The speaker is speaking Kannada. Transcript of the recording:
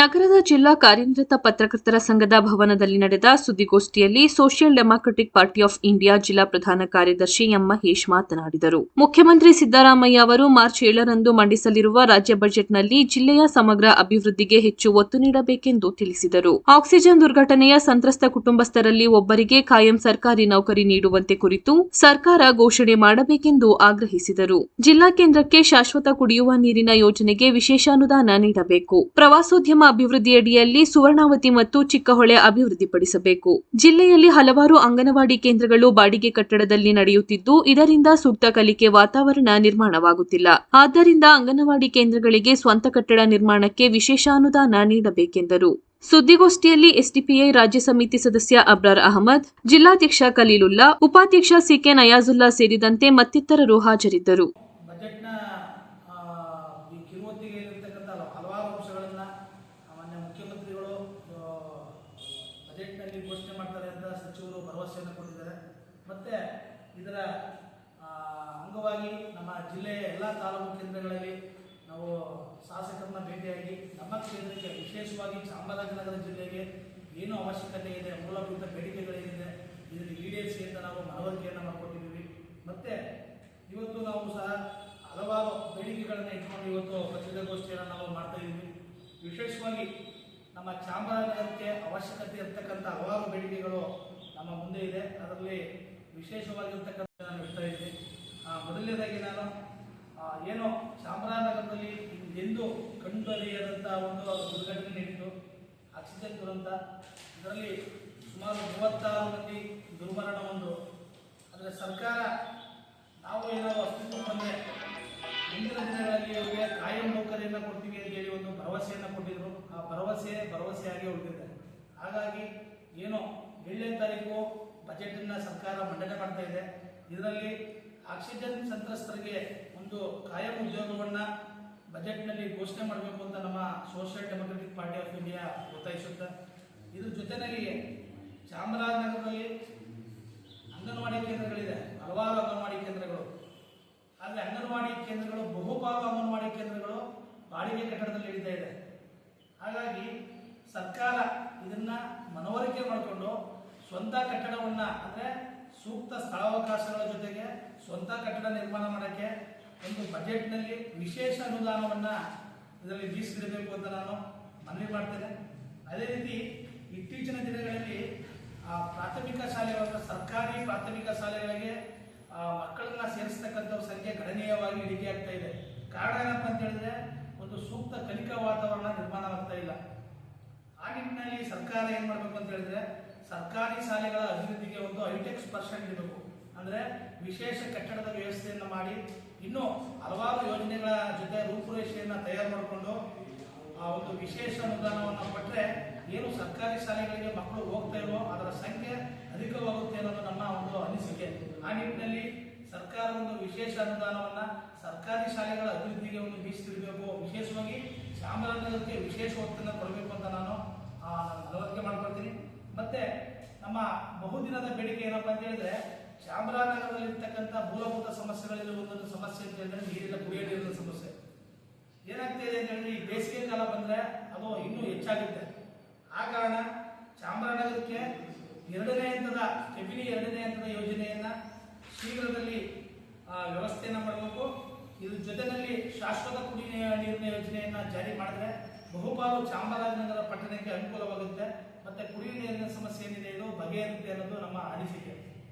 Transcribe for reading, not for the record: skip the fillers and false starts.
ನಗರದ ಜಿಲ್ಲಾ ಕಾರ್ಯನಿರತ ಪತ್ರಕರ್ತರ ಸಂಘದ ಭವನದಲ್ಲಿ ನಡೆದ ಸುದ್ದಿಗೋಷ್ಠಿಯಲ್ಲಿ social Democratic Party of India ಜಿಲ್ಲಾ ಪ್ರಧಾನ ಕಾರ್ಯದರ್ಶಿ ಎಂ ಮಹೇಶ್ ಮಾತನಾಡಿದರು. ಮುಖ್ಯಮಂತ್ರಿ ಸಿದ್ದರಾಮಯ್ಯ ಅವರು ಮಾರ್ಚ್ 7ರಂದು ಮಂಡಿಸಲಿರುವ ರಾಜ್ಯ ಬಜೆಟ್ನಲ್ಲಿ ಜಿಲ್ಲೆಯ ಸಮಗ್ರ ಅಭಿವೃದ್ಧಿಗೆ ಹೆಚ್ಚು ಒತ್ತು ನೀಡಬೇಕೆಂದು ತಿಳಿಸಿದರು. ಆಕ್ಸಿಜನ್ ದುರ್ಘಟನೆಯ ಸಂತ್ರಸ್ತ ಕುಟುಂಬಸ್ಥರಲ್ಲಿ ಒಬ್ಬರಿಗೆ ಕಾಯಂ ಸರ್ಕಾರಿ ನೌಕರಿ ನೀಡುವಂತೆ ಕುರಿತು ಸರ್ಕಾರ ಘೋಷಣೆ ಮಾಡಬೇಕೆಂದು ಆಗ್ರಹಿಸಿದರು. ಜಿಲ್ಲಾ ಕೇಂದ್ರಕ್ಕೆ ಶಾಶ್ವತ ಕುಡಿಯುವ ನೀರಿನ ಯೋಜನೆಗೆ ವಿಶೇಷ ಅನುದಾನ ನೀಡಬೇಕು. ಪ್ರವಾಸೋದ್ಯಮ ಅಭಿವೃದ್ಧಿಯಡಿಯಲ್ಲಿ ಸುವರ್ಣಾವತಿ ಮತ್ತು ಚಿಕ್ಕಹೊಳೆ ಅಭಿವೃದ್ಧಿಪಡಿಸಬೇಕು. ಜಿಲ್ಲೆಯಲ್ಲಿ ಹಲವಾರು ಅಂಗನವಾಡಿ ಕೇಂದ್ರಗಳು ಬಾಡಿಗೆ ಕಟ್ಟಡದಲ್ಲಿ ನಡೆಯುತ್ತಿದ್ದು, ಇದರಿಂದ ಸೂಕ್ತ ಕಲಿಕೆ ವಾತಾವರಣ ನಿರ್ಮಾಣವಾಗುತ್ತಿಲ್ಲ. ಆದ್ದರಿಂದ ಅಂಗನವಾಡಿ ಕೇಂದ್ರಗಳಿಗೆ ಸ್ವಂತ ಕಟ್ಟಡ ನಿರ್ಮಾಣಕ್ಕೆ ವಿಶೇಷ ಅನುದಾನ ನೀಡಬೇಕೆಂದರು. ಸುದ್ದಿಗೋಷ್ಠಿಯಲ್ಲಿ ಎಸ್ಡಿಪಿಐ ರಾಜ್ಯ ಸಮಿತಿ ಸದಸ್ಯ ಅಬ್ರಾರ್ ಅಹಮದ್, ಜಿಲ್ಲಾಧ್ಯಕ್ಷ ಖಲೀಲುಲ್ಲಾ, ಉಪಾಧ್ಯಕ್ಷ ಸಿಕೆ ನಯಾಜುಲ್ಲಾ ಸೇರಿದಂತೆ ಮತ್ತಿತರರು ಹಾಜರಿದ್ದರು. ಮುಖ್ಯಮಂತ್ರಿಗಳು ಬಜೆಟ್ನಲ್ಲಿ ಘೋಷಣೆ ಮಾಡ್ತಾರೆ ಅಂತ ಸಚಿವರು ಭರವಸೆಯನ್ನು ಕೊಟ್ಟಿದ್ದಾರೆ. ಮತ್ತೆ ಇದರ ಅಂಗವಾಗಿ ನಮ್ಮ ಜಿಲ್ಲೆಯ ಎಲ್ಲ ತಾಲೂಕು ಕೇಂದ್ರಗಳಲ್ಲಿ ನಾವು ಶಾಸಕರನ್ನ ಭೇಟಿಯಾಗಿ ನಮ್ಮ ಕ್ಷೇತ್ರಕ್ಕೆ ವಿಶೇಷವಾಗಿ ಚಾಮರಾಜನಗರ ಜಿಲ್ಲೆಗೆ ಏನು ಅವಶ್ಯಕತೆ ಇದೆ, ಮೂಲಭೂತ ಬೇಡಿಕೆಗಳೇನಿದೆ, ಇದನ್ನು ಈಡೇರಿಸಿ ಅಂತ ನಾವು ಮನವರಿಕೆಯನ್ನು ಮಾಡಿಕೊಟ್ಟಿದ್ದೀವಿ. ಮತ್ತೆ ಇವತ್ತು ನಾವು ಸಹ ಹಲವಾರು ಬೇಡಿಕೆಗಳನ್ನು ಇಟ್ಕೊಂಡು ಇವತ್ತು ಪತ್ರಿಕಾಗೋಷ್ಠಿಯನ್ನು ನಾವು ಮಾಡ್ತಾ ಇದ್ದೀವಿ. ವಿಶೇಷವಾಗಿ ನಮ್ಮ ಚಾಮರಾಜನಗರಕ್ಕೆ ಅವಶ್ಯಕತೆ ಇರತಕ್ಕಂಥ ಹಲವಾರು ಬೇಡಿಕೆಗಳು ನಮ್ಮ ಮುಂದೆ ಇದೆ. ಅದರಲ್ಲಿ ವಿಶೇಷವಾಗಿರ್ತಕ್ಕಂಥ ನಾನು ಹೇಳ್ತಾ ಇದ್ದೀನಿ. ಮೊದಲನೇದಾಗಿ ನಾನು ಏನು ಚಾಮರಾಜನಗರದಲ್ಲಿ ಎಂದು ಕಂಡುಬರಿಯದಂಥ ಒಂದು ದುರ್ಘಟನೆ ನಡೀತು, ಆಕ್ಸಿಜನ್ ದುರಂತ. ಇದರಲ್ಲಿ ಸುಮಾರು 36 ಮಂದಿ ದುರ್ಮರಣ ಹೊಂದು. ಆದರೆ ಸರ್ಕಾರ ನಾವು ಏನಾದರೂ ಅಸ್ತಿತ್ವ ಬಂದರೆ ಮುಂದಿನ ದಿನಗಳಲ್ಲಿ ಅವರಿಗೆ ಕಾಯಂ ನೌಕರಿಯನ್ನು ಕೊಡ್ತೀವಿ ಅಂತ ಹೇಳಿ ಒಂದು ಭರವಸೆಯನ್ನು ಕೊಟ್ಟಿದ್ರು. ಆ ಭರವಸೆಯಾಗಿ ಉಳಿದಿದೆ. ಹಾಗಾಗಿ ಏನು 7ನೇ ತಾರೀಕು ಬಜೆಟನ್ನು ಸರ್ಕಾರ ಮಂಡನೆ ಮಾಡ್ತಾ ಇದೆ. ಇದರಲ್ಲಿ ಆಕ್ಸಿಜನ್ ಸಂತ್ರಸ್ತರಿಗೆ ಒಂದು ಕಾಯಂ ಉದ್ಯೋಗವನ್ನು ಬಜೆಟ್ನಲ್ಲಿ ಘೋಷಣೆ ಮಾಡಬೇಕು ಅಂತ ನಮ್ಮ ಸೋಷಿಯಲ್ ಡೆಮಾಕ್ರೆಟಿಕ್ ಪಾರ್ಟಿ ಆಫ್ ಇಂಡಿಯಾ ಒತ್ತಾಯಿಸುತ್ತೆ. ಇದ್ರ ಜೊತೆಯಲ್ಲಿ ಚಾಮರಾಜನಗರದಲ್ಲಿ ಅಂಗನವಾಡಿ ಕೇಂದ್ರಗಳಿದೆ, ಹಲವಾರು ಅಂಗನವಾಡಿ ಕೇಂದ್ರಗಳು. ಆದರೆ ಅಂಗನವಾಡಿ ಕೇಂದ್ರಗಳು ಬಹುಪಾಲು ಅಂಗನವಾಡಿ ಕೇಂದ್ರಗಳು ಬಾಡಿಗೆ ಕಟ್ಟಡದಲ್ಲಿ ನಡೀತಾ ಇದೆ. ಹಾಗಾಗಿ ಸರ್ಕಾರ ಇದನ್ನ ಮನವರಿಕೆ ಮಾಡಿಕೊಂಡು ಸ್ವಂತ ಕಟ್ಟಡವನ್ನು ಅಂದರೆ ಸೂಕ್ತ ಸ್ಥಳಾವಕಾಶಗಳ ಜೊತೆಗೆ ಸ್ವಂತ ಕಟ್ಟಡ ನಿರ್ಮಾಣ ಮಾಡೋಕ್ಕೆ ಒಂದು ಬಜೆಟ್ನಲ್ಲಿ ವಿಶೇಷ ಅನುದಾನವನ್ನು ಇದರಲ್ಲಿ ಮೀಸಲಿಡಬೇಕು ಅಂತ ನಾನು ಮನವಿ ಮಾಡ್ತೇನೆ. ಅದೇ ರೀತಿ ಇತ್ತೀಚಿನ ದಿನಗಳಲ್ಲಿ ಪ್ರಾಥಮಿಕ ಶಾಲೆಗಳ ಸರ್ಕಾರಿ ಪ್ರಾಥಮಿಕ ಶಾಲೆಗಳಿಗೆ ಮಕ್ಕಳನ್ನ ಸೇರಿಸ್ತಕ್ಕಂಥ ಸಂಖ್ಯೆ ಗಣನೀಯವಾಗಿ ಇಳಿಕೆ ಆಗ್ತಾ ಇದೆ. ಕಾರಣ ಏನಪ್ಪ ಅಂತ ಹೇಳಿದ್ರೆ ಒಂದು ಸೂಕ್ತ ಕಲಿಕಾ ವಾತಾವರಣ ನಿರ್ಮಾಣವಾಗ್ತಾ ಇಲ್ಲ. ಆ ನಿಟ್ಟಿನಲ್ಲಿ ಸರ್ಕಾರ ಏನ್ ಮಾಡಬೇಕು ಅಂತ ಹೇಳಿದ್ರೆ ಸರ್ಕಾರಿ ಶಾಲೆಗಳ ಅಭಿವೃದ್ಧಿಗೆ ಒಂದು ಹೈಟೆಕ್ ಸ್ಪರ್ಶ ನೀಡಬೇಕು. ಅಂದ್ರೆ ವಿಶೇಷ ಕಟ್ಟಡದ ವ್ಯವಸ್ಥೆಯನ್ನು ಮಾಡಿ ಇನ್ನೂ ಹಲವಾರು ಯೋಜನೆಗಳ ಜೊತೆ ರೂಪುರೇಷೆಯನ್ನು ತಯಾರು ಮಾಡಿಕೊಂಡು ಆ ಒಂದು ವಿಶೇಷ ಅನುದಾನವನ್ನು ಕೊಟ್ಟರೆ ಏನು ಸರ್ಕಾರಿ ಶಾಲೆಗಳಿಗೆ ಮಕ್ಕಳು ಹೋಗ್ತಾ ಇರೋ ಅದರ ಸಂಖ್ಯೆ ಅಧಿಕವಾಗುತ್ತೆ ಅನ್ನೋದು ನಮ್ಮ ಒಂದು ಅನಿಸಿಕೆ. ಆ ನಿಟ್ಟಿನಲ್ಲಿ ಸರ್ಕಾರ ಒಂದು ವಿಶೇಷ ಅನುದಾನವನ್ನು ಸರ್ಕಾರಿ ಶಾಲೆಗಳ ಅಭಿವೃದ್ಧಿಗೆ ಒಂದು ಮೀಸಲಿಡಬೇಕು. ವಿಶೇಷವಾಗಿ ಚಾಮರಾಜನಗರಕ್ಕೆ ವಿಶೇಷ ಒತ್ತನ್ನು ಕೊಡಬೇಕು ಅಂತ ನಾನು ಮನವರಿಕೆ ಮಾಡ್ಕೊಳ್ತೀನಿ. ಮತ್ತೆ ನಮ್ಮ ಬಹುದಿನದ ಬೇಡಿಕೆ ಏನಪ್ಪ ಅಂತ ಹೇಳಿದ್ರೆ ಚಾಮರಾಜನಗರದಲ್ಲಿ ಇರ್ತಕ್ಕಂಥ ಮೂಲಭೂತ ಸಮಸ್ಯೆಗಳಲ್ಲಿ ಒಂದೊಂದು ಸಮಸ್ಯೆ ಅಂತ ಹೇಳಿದ್ರೆ ನೀರಿನ ಕುಡಿಯೋ ನೀರಿನ ಸಮಸ್ಯೆ ಏನಾಗ್ತಿದೆ ಅಂತ ಹೇಳಿದ್ರೆ ಈ ಬೇಸಿಗೆ ಕಾಲ ಬಂದ್ರೆ ಅದು ಇನ್ನೂ ಹೆಚ್ಚಾಗುತ್ತೆ. ಆ ಕಾರಣ ಚಾಮರಾಜನಗರಕ್ಕೆ 2ನೇ ಹಂತದ ಕೆಬಿನಿ 2ನೇ ಹಂತದ ಯೋಜನೆಯನ್ನ ಶೀಘ್ರದಲ್ಲಿ ವ್ಯವಸ್ಥೆಯನ್ನು ಮಾಡಬೇಕು. ಇದ್ರ ಜೊತೆಯಲ್ಲಿ ಶಾಶ್ವತ ಕುಡಿಯುವ ನೀರಿನ ಯೋಜನೆಯನ್ನ ಜಾರಿ ಮಾಡಿದ್ರೆ ಬಹುಪಾಲು ಚಾಮರಾಜನಗರ ಪಟ್ಟಣಕ್ಕೆ ಅನುಕೂಲವಾಗುತ್ತೆ. ಮತ್ತೆ ಕುಡಿಯುವ ನೀರಿನ ಸಮಸ್ಯೆ ಏನಿದೆ ಇದು ಬಗೆಹರುತ್ತೆ ಅನ್ನೋದು ನಮ್ಮ ಅನಿಸಿಕೆ.